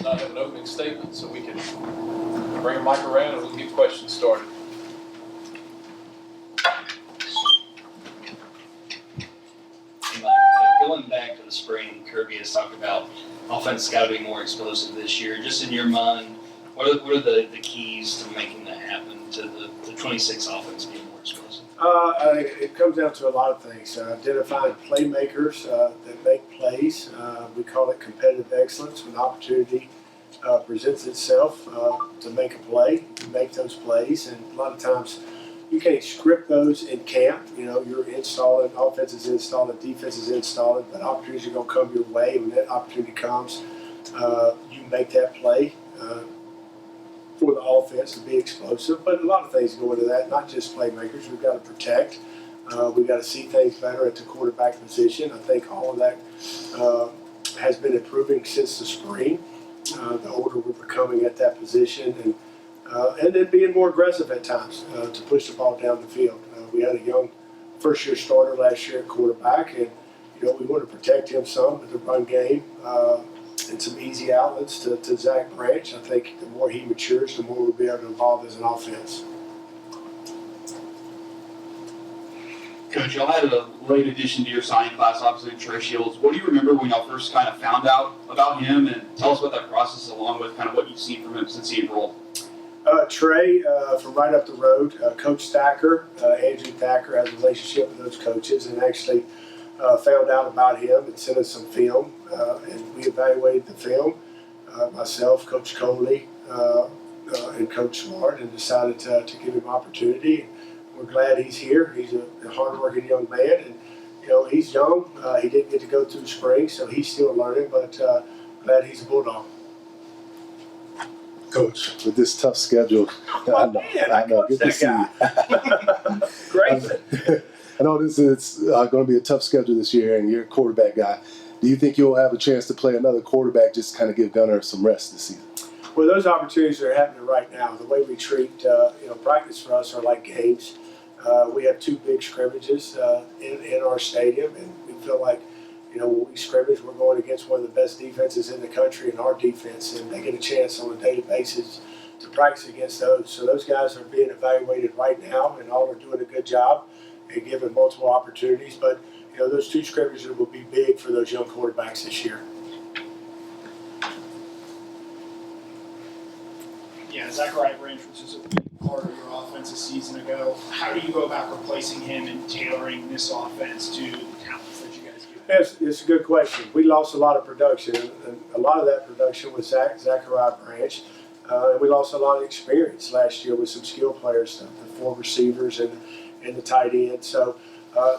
not have an opening statement, so we can bring a mic around and we can get questions started. Going back to the spring, Kirby has talked about offense got to be more explosive this year. Just in your mind, what are the keys to making that happen, to the 26 offense being more explosive? It comes down to a lot of things. Identifying playmakers that make plays. We call it competitive excellence. When the opportunity presents itself to make a play, you make those plays. And a lot of times you can't script those in camp. You know, you're installing, offense is installing, defense is installing, but opportunities are going to come your way. When that opportunity comes, you make that play for the offense to be explosive. But a lot of things go into that, not just playmakers. We've got to protect. We've got to see things better at the quarterback position. I think all of that has been improving since the spring. The older we're becoming at that position, and then being more aggressive at times to push the ball down the field. We had a young first-year starter last year at quarterback, and we want to protect him some with the run game and some easy outlets to Zach Branch. I think the more he matures, the more we'll be able to evolve as an offense. Coach, y'all had a late addition to your signing class, obviously, Trey Shields. What do you remember when y'all first kind of found out about him, and tell us about that process along with kind of what you've seen from him since he enrolled? Trey, from right up the road, Coach Thacker, Andrew Thacker has a relationship with those coaches, and actually found out about him and sent us some film, and we evaluated the film, myself, Coach Coley, and Coach Smart, and decided to give him opportunity. We're glad he's here. He's a hard-working young man, and he's young. He didn't get to go through spring, so he's still learning, but glad he's a Bulldog. Coach, with this tough schedule, I know. Good to see you. Great. I know it's going to be a tough schedule this year, and you're a quarterback guy. Do you think you'll have a chance to play another quarterback, just kind of give Gunner some rest this season? Well, those opportunities are happening right now. The way we treat, practice for us are like games. We have 2 big scrimmages in our stadium, and we feel like, when we scrimmage, we're going against one of the best defenses in the country in our defense, and they get a chance on a daily basis to practice against those. So those guys are being evaluated right now, and all are doing a good job and given multiple opportunities. But, those 2 scrimmages will be big for those young quarterbacks this year. Yeah, Zachariah Branch was just a big part of your offense a season ago. How do you go about replacing him and tailoring this offense to the talents that you guys give? It's a good question. We lost a lot of production, and a lot of that production was Zachariah Branch. And we lost a lot of experience last year with some skill players, the 4 receivers and the tight end. So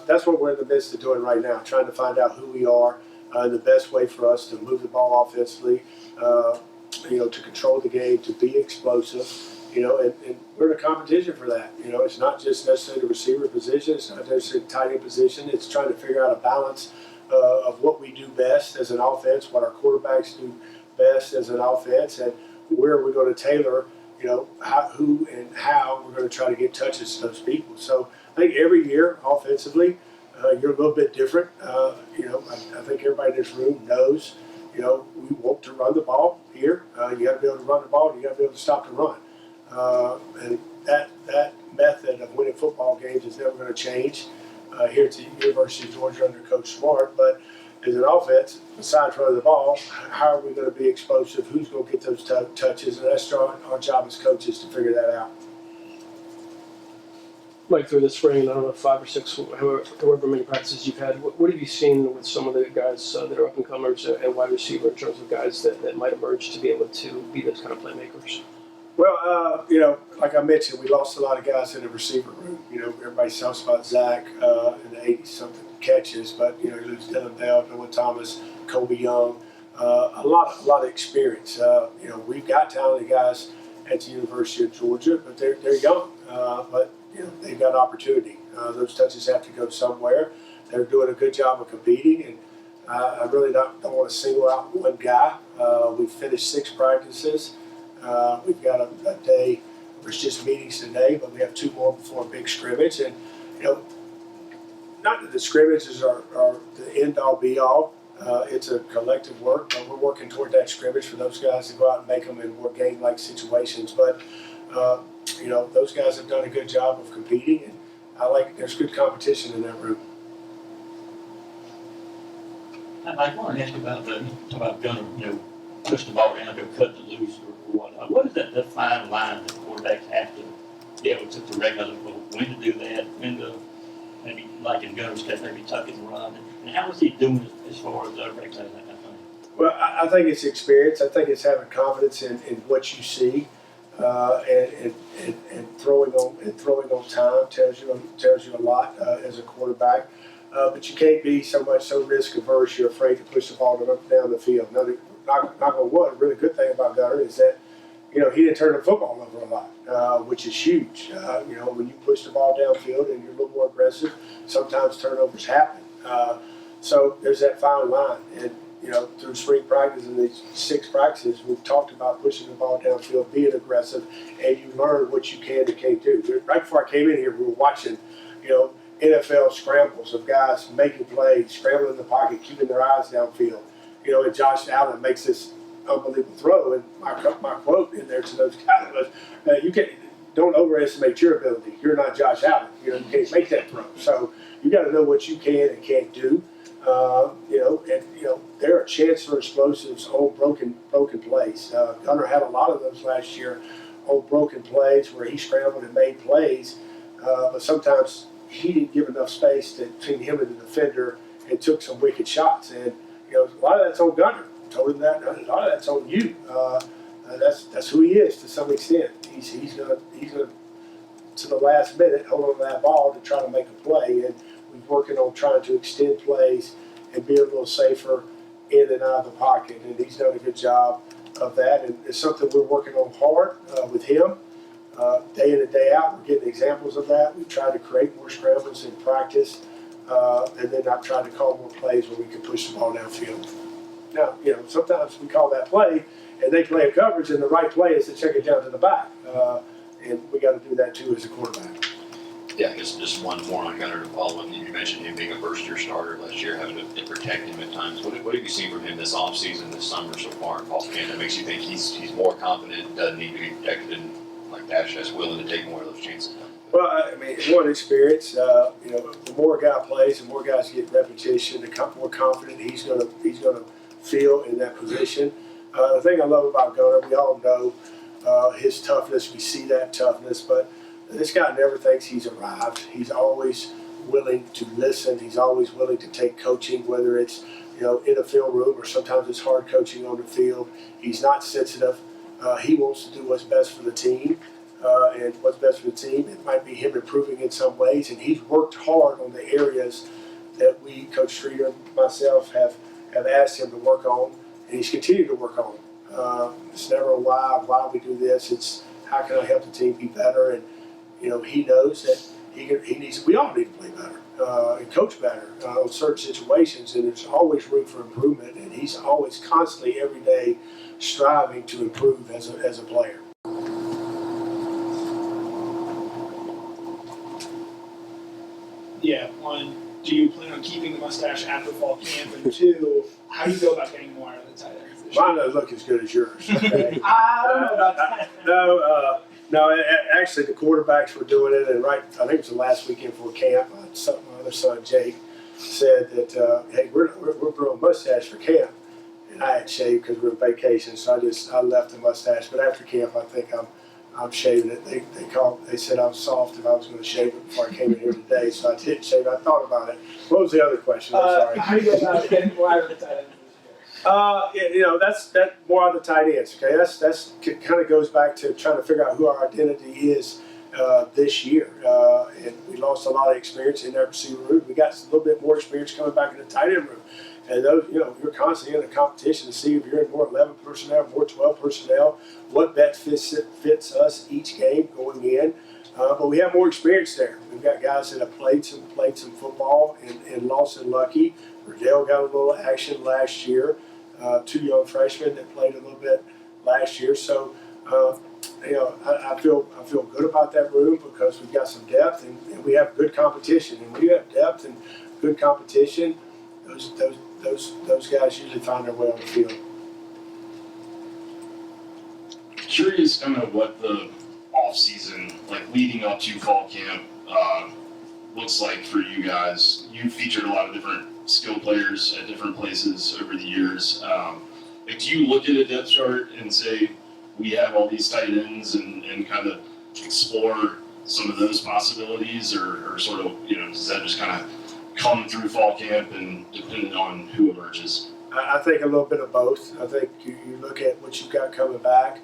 that's what we're in the midst of doing right now, trying to find out who we are, the best way for us to move the ball offensively, to control the game, to be explosive, and we're in a competition for that. It's not just necessarily the receiver position, it's not necessarily the tight end position, it's trying to figure out a balance of what we do best as an offense, what our quarterbacks do best as an offense, and where we're going to tailor, who and how we're going to try to get touches to those people. So I think every year, offensively, you're a little bit different. I think everybody in this room knows, we want to run the ball here. You got to be able to run the ball, and you got to be able to stop the run. And that method of winning football games is never going to change here at the University of Georgia under Coach Smart. But as an offense, besides running the ball, how are we going to be explosive? Who's going to get those touches? And that's our job as coaches to figure that out. Like through the spring, I don't know, 5 or 6, however many practices you've had, what have you seen with some of the guys that are up and comers and wide receiver in terms of guys that might emerge to be able to be those kind of playmakers? Well, like I mentioned, we lost a lot of guys in the receiver room. Everybody talks about Zach in the 80-something catches, but you lose Dylan Bell, Noah Thomas, Kobe Young, a lot of experience. We've got talented guys at the University of Georgia, but they're young. But they've got opportunity. Those touches have to go somewhere. They're doing a good job of competing, and I really don't want to single out one guy. We've finished 6 practices. We've got a day where it's just meetings today, but we have 2 more before a big scrimmage. And not that the scrimmages are the end-all, be-all. It's a collective work, but we're working toward that scrimmage for those guys to go out and make them in more game-like situations. But those guys have done a good job of competing, and there's good competition in that room. I want to ask you about Gunner, push the ball down to cut it loose or whatnot. What is that fine line that quarterbacks have to be able to regulate when to do that, when to maybe like in Gunner's case, maybe tuck it and run, and how is he doing as far as regulating that kind of thing? Well, I think it's experience. I think it's having confidence in what you see, and throwing on time tells you a lot as a quarterback. But you can't be so risk averse. You're afraid to push the ball down the field. Knock on wood. A really good thing about Gunner is that he didn't turn the football over a lot, which is huge. When you push the ball downfield and you're a little more aggressive, sometimes turnovers happen. So there's that fine line. And through spring practice and these 6 practices, we've talked about pushing the ball downfield, being aggressive, and you learn what you can and can't do. Right before I came in here, we were watching, NFL scrambles of guys making plays, scrambling in the pocket, keeping their eyes downfield. And Josh Allen makes this unbelievable throw, and my quote in there to those guys was, don't overestimate your ability. You're not Josh Allen. You can't make that throw. So you got to know what you can and can't do. There are chances for explosives on broken plays. Gunner had a lot of those last year on broken plays where he scrambled and made plays, but sometimes he didn't give enough space between him and the defender and took some wicked shots. And a lot of that's on Gunner. I told him that. A lot of that's on you. That's who he is to some extent. He's gonna to the last minute hold on to that ball to try to make a play, and we're working on trying to extend plays and be a little safer in and out of the pocket. And he's done a good job of that, and it's something we're working on hard with him. Day in and day out, we're getting examples of that. We try to create more scrambles in practice, and then I've tried to call more plays where we can push the ball downfield. Now, sometimes we call that play, and they play a coverage, and the right play is to check it down to the back. And we got to do that too as a quarterback. Yeah, I guess just one more on Gunner to follow up. You mentioned him being a first-year starter last year, having to protect him at times. What have you seen from him this offseason, this summer so far in fall camp that makes you think he's more confident, doesn't need to be protected, and like Dash is willing to take more of those chances? Well, one experience. The more a guy plays, the more guys get repetition, the more confident he's gonna feel in that position. The thing I love about Gunner, we all know his toughness. We see that toughness, but this guy never thinks he's arrived. He's always willing to listen. He's always willing to take coaching, whether it's in a film room or sometimes it's hard coaching on the field. He's not sensitive. He wants to do what's best for the team, and what's best for the team. It might be him improving in some ways, and he's worked hard on the areas that we, Coach Streeter, myself, have asked him to work on, and he's continued to work on. It's never a why we do this. It's how can I help the team be better, and he knows that he needs. We all need to play better and coach better on certain situations, and there's always room for improvement. And he's always, constantly, every day, striving to improve as a player. Yeah, one, do you plan on keeping the mustache after fall camp? And 2, how do you go about getting more out of the tight end position? Mine doesn't look as good as yours. Okay? I don't know about that. No, actually the quarterbacks were doing it, and I think it was the last weekend before camp, my other son, Jake, said that, hey, we're growing mustache for camp. And I had shaved because we were on vacation, so I left the mustache. But after camp, I think I'm shaving it. They said I was soft if I was going to shave it before I came in here today, so I didn't shave it. I thought about it. What was the other question? I'm sorry. How do you go about getting more out of the tight end position? That's more on the tight ends. Okay, that's kind of goes back to trying to figure out who our identity is this year. And we lost a lot of experience in that receiver room. We got a little bit more experience coming back in the tight end room. And those, you're constantly in a competition to see if you're in more 11 personnel, more 12 personnel, what bet fits us each game going in. But we have more experience there. We've got guys that have played some football in Lawson Lucky. Riddell got a little action last year. 2 young freshmen that played a little bit last year. So, I feel good about that room because we've got some depth and we have good competition. And when you have depth and good competition, those guys usually find their way on the field. Curious kind of what the off season, like leading up to fall camp, looks like for you guys. You featured a lot of different skill players at different places over the years. Like, do you look at a depth chart and say, we have all these tight ends and kind of explore some of those possibilities, or sort of, does that just kind of come through fall camp and depending on who emerges? I think a little bit of both. I think you look at what you've got coming back,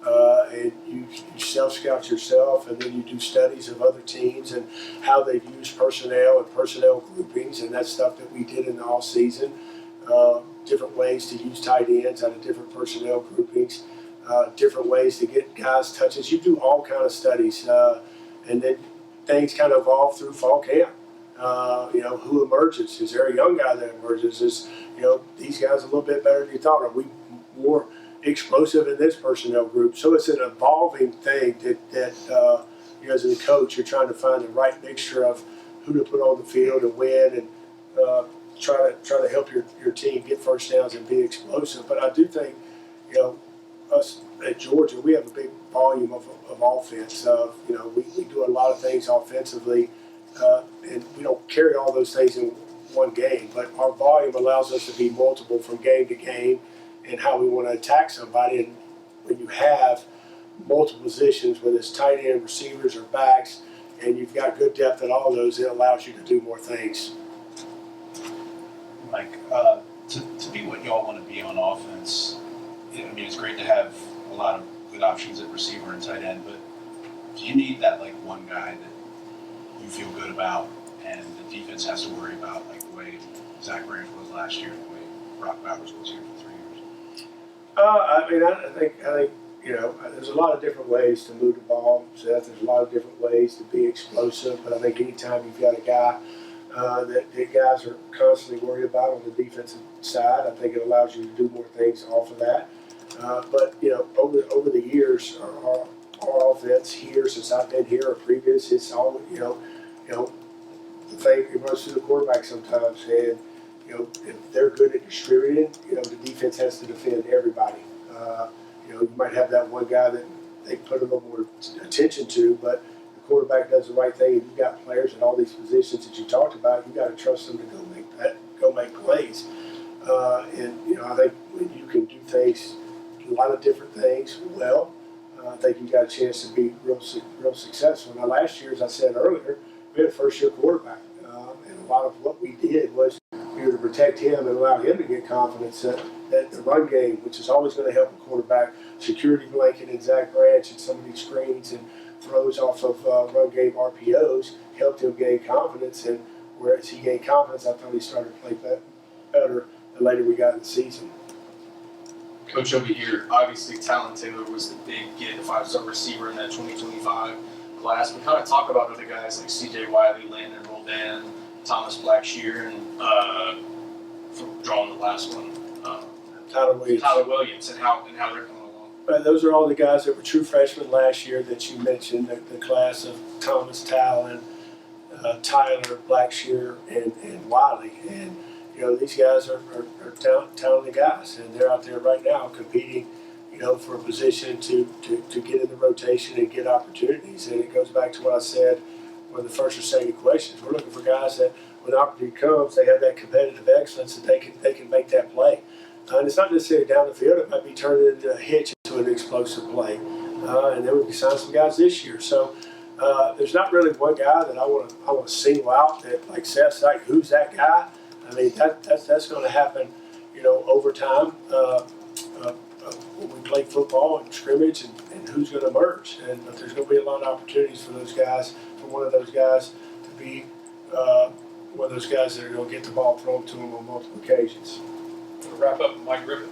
and you self-scout yourself, and then you do studies of other teams and how they've used personnel and personnel groupings, and that's stuff that we did in the off season. Different ways to use tight ends out of different personnel groupings, different ways to get guys touches. You do all kind of studies, and then things kind of evolve through fall camp. Who emerges? Is there a young guy that emerges? Is, these guys a little bit better than you thought? Are we more explosive in this personnel group? So it's an evolving thing that as a coach, you're trying to find the right mixture of who to put on the field and when, and try to help your team get first downs and be explosive. But I do think, us at Georgia, we have a big volume of offense. We do a lot of things offensively, and we don't carry all those things in one game. But our volume allows us to be multiple from game to game and how we want to attack somebody. And when you have multiple positions, whether it's tight end, receivers, or backs, and you've got good depth at all those, it allows you to do more things. Mike, to be what y'all want to be on offense, it's great to have a lot of good options at receiver and tight end, but do you need that one guy that you feel good about and the defense has to worry about, like the way Zach Branch was last year and the way Brock Bowers was here for 3 years? I think there's a lot of different ways to move the ball, Seth. There's a lot of different ways to be explosive, but I think anytime you've got a guy that guys are constantly worried about on the defensive side, I think it allows you to do more things off of that. But over the years, our offense here, since I've been here or previous, it's all the thing it runs through the quarterback sometimes, and if they're good at distributing, the defense has to defend everybody. You might have that one guy that they put a little more attention to, but the quarterback does the right thing, and you've got players in all these positions that you talked about. You got to trust them to go make plays. I think when you can do things, a lot of different things well, I think you got a chance to be real successful. Now, last year, as I said earlier, we had a first-year quarterback, and a lot of what we did was we were to protect him and allow him to get confidence that the run game, which is always going to help a quarterback, security blanket and Zach Branch and some of these screens and throws off of run game RPOs helped him gain confidence. And whereas he gained confidence, I thought he started to play better the later we got in the season. Coach, over here, obviously Talon Taylor was the big get, the 5-star receiver in that 2025 class. But kind of talk about other guys like C.J. Wiley, Landon Roldan, Thomas Blackshear, and drawing the last one, Tyler Williams, and how they're coming along. But those are all the guys that were true freshmen last year that you mentioned, the class of Thomas Talon, Tyler Blackshear, and Wiley. And these guys are talented guys, and they're out there right now competing, for a position to get in the rotation and get opportunities. And it goes back to what I said one of the first or second questions. We're looking for guys that, when the opportunity comes, they have that competitive excellence that they can make that play. And it's not necessarily down the field; it might be turned into a hitch into an explosive play. And then we can sign some guys this year. So there's not really one guy that I want to single out that, like Seth's like, who's that guy? I mean, that's going to happen, over time when we play football and scrimmage and who's going to emerge. But there's going to be a lot of opportunities for those guys, for one of those guys to be one of those guys that are going to get the ball thrown to them on multiple occasions. To wrap up, Mike Griffin.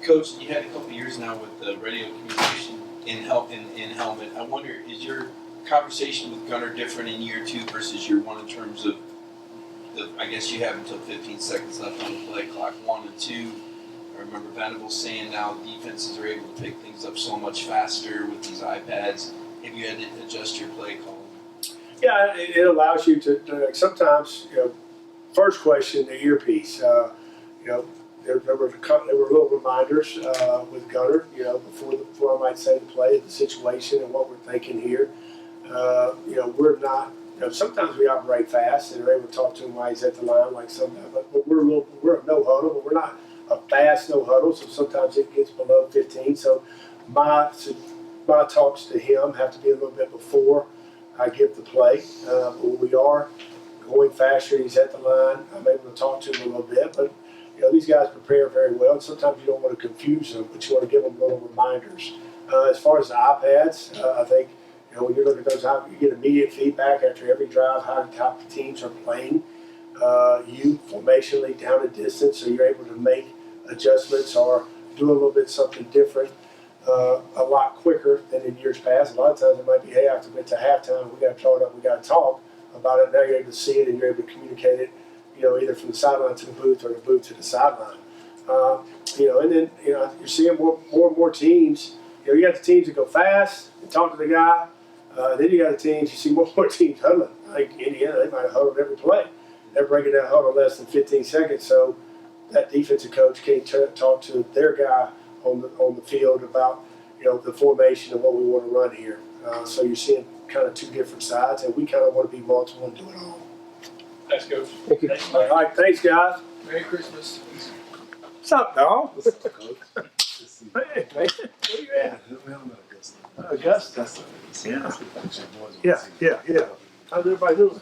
Coach, you had a couple of years now with the radio communication in helmet. I wonder, is your conversation with Gunnar different in year 2 versus year 1 in terms of I guess you have until 15 seconds left on the play clock, 1 and 2. I remember Venables saying now defenses are able to pick things up so much faster with these iPads. Have you had to adjust your play call? Yeah, it allows you to sometimes, first question, the earpiece. There were little reminders with Gunner, before I might say the play, the situation and what we're thinking here. We're not. Sometimes we operate fast and are able to talk to him while he's at the line, like sometimes. But we're a no huddle, but we're not a fast no huddle. So sometimes it gets below 15. So my talks to him have to be a little bit before I give the play. When we are going faster, he's at the line. I'm able to talk to him a little bit, but. These guys prepare very well, and sometimes you don't want to confuse them, but you want to give them little reminders. As far as the iPads, I think when you look at those, you get immediate feedback after every drive how the top teams are playing. You formationally down a distance, so you're able to make adjustments or do a little bit something different a lot quicker than in years past. A lot of times it might be, hey, after we get to halftime, we got to draw it up, we got to talk about it. Now you're able to see it and you're able to communicate it. Either from the sideline to the booth or the booth to the sideline. And then, you're seeing more and more teams. You got the teams that go fast and talk to the guy. Then you got the teams, you see more and more teams huddling. Like Indiana, they might have huddled every play. They're breaking that huddle less than 15 seconds. So that defensive coach can't talk to their guy on the field about, the formation and what we want to run here. So you're seeing kind of two different sides, and we kind of want to be multiple and do it all. Thanks, Coach. Thank you. All right, thanks, guys. Merry Christmas. What's up, dog? What's up, Coach? Hey, man, where you at? Augusta. Yeah. How's everybody doing?